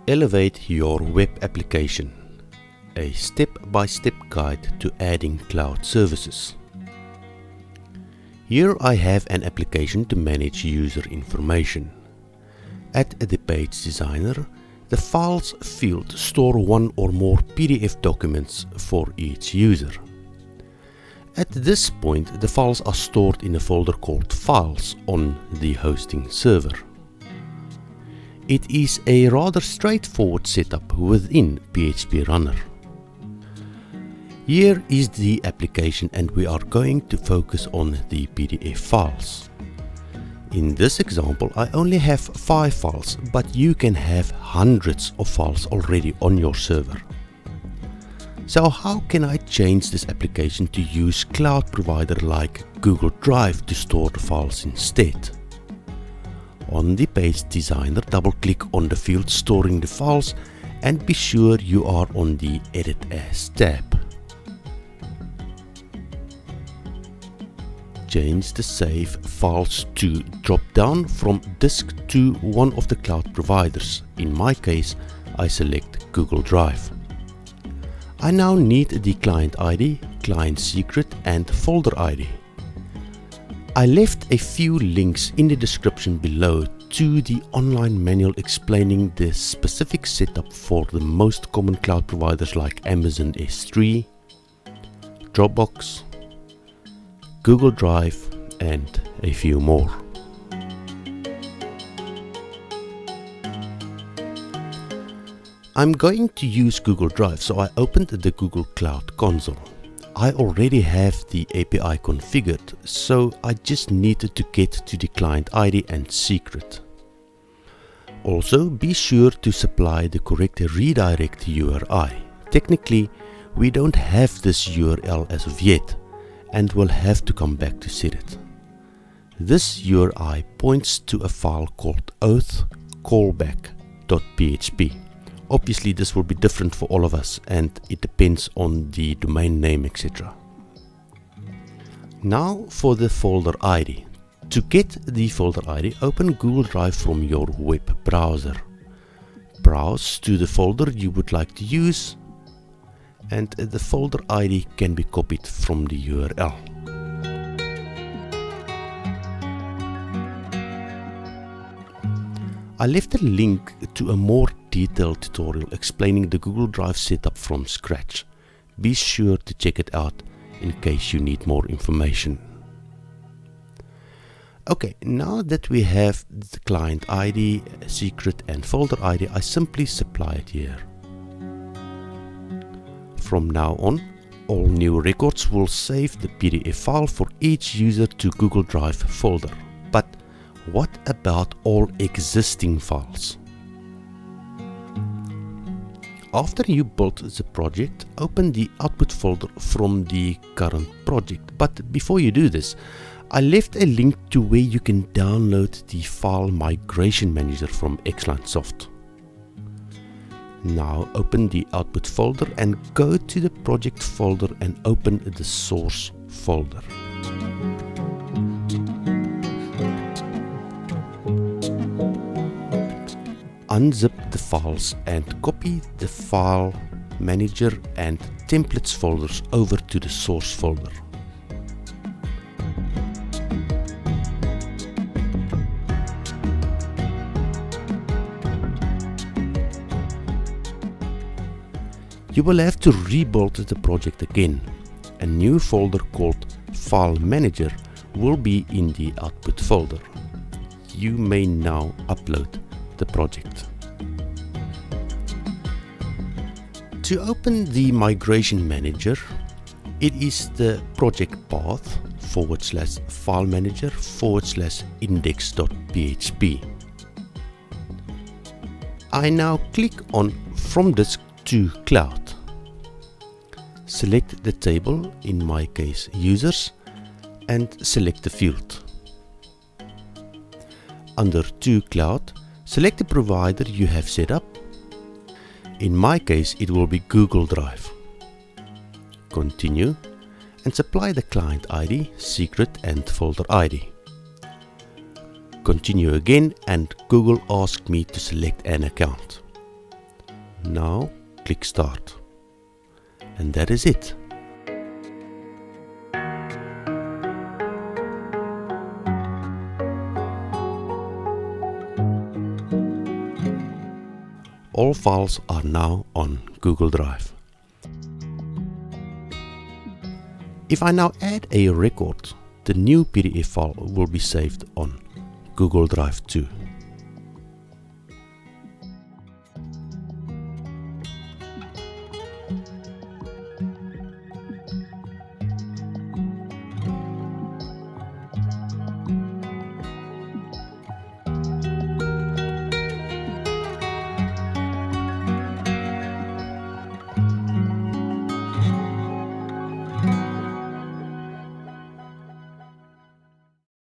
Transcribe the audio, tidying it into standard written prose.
Elevate your web application, a step-by-step guide to adding cloud services. Here I have an application to manage user information. At the Page Designer, the Files field store one or more PDF documents for each user. At this point, the files are stored in a folder called Files on the hosting server. It is a rather straightforward setup within PHP Runner. Here is the application and we are going to focus on the PDF files. In this example, I only have 5 files, but you can have hundreds of files already on your server. So how can I change this application to use cloud provider like Google Drive to store the files instead? On the Page Designer, double-click on the field storing the files and be sure you are on the Edit As tab. Change the Save Files to drop-down from disk to one of the cloud providers. In my case, I select Google Drive. I now need the client ID, client secret and folder ID. I left a few links in the description below to the online manual explaining the specific setup for the most common cloud providers like Amazon S3, Dropbox, Google Drive and a few more. I'm going to use Google Drive, so I opened the Google Cloud Console. I already have the API configured, so I just needed to get to the client ID and secret. Also, be sure to supply the correct redirect URI. Technically, we don't have this URL as of yet, and we'll have to come back to set it. This URI points to a file called auth-callback.php. Obviously this will be different for all of us and it depends on the domain name, etc. Now for the folder ID. To get the folder ID, open Google Drive from your web browser. Browse to the folder you would like to use and the folder ID can be copied from the URL. I left a link to a more detailed tutorial explaining the Google Drive setup from scratch. Be sure to check it out in case you need more information. Okay, now that we have the client ID, secret and folder ID, I simply supply it here. From now on, all new records will save the PDF file for each user to Google Drive folder. But what about all existing files? After you build the project, open the output folder from the current project. But before you do this, I left a link to where you can download the file migration manager from Xlinesoft. Now open the output folder and go to the project folder and open the source folder. Unzip the files and copy the file manager and templates folders over to the source folder. You will have to rebuild the project again. A new folder called File Manager will be in the output folder. You may now upload the project. To open the migration manager, it is the project path /file manager /index.php. I now click on From Disk to Cloud. Select the table, in my case users, and select the field. Under To Cloud, select the provider you have set up. In my case, it will be Google Drive. Continue and supply the client ID, secret and folder ID. Continue again and Google asked me to select an account. Now click Start. And that is it. All files are now on Google Drive. If I now add a record, the new PDF file will be saved on Google Drive too.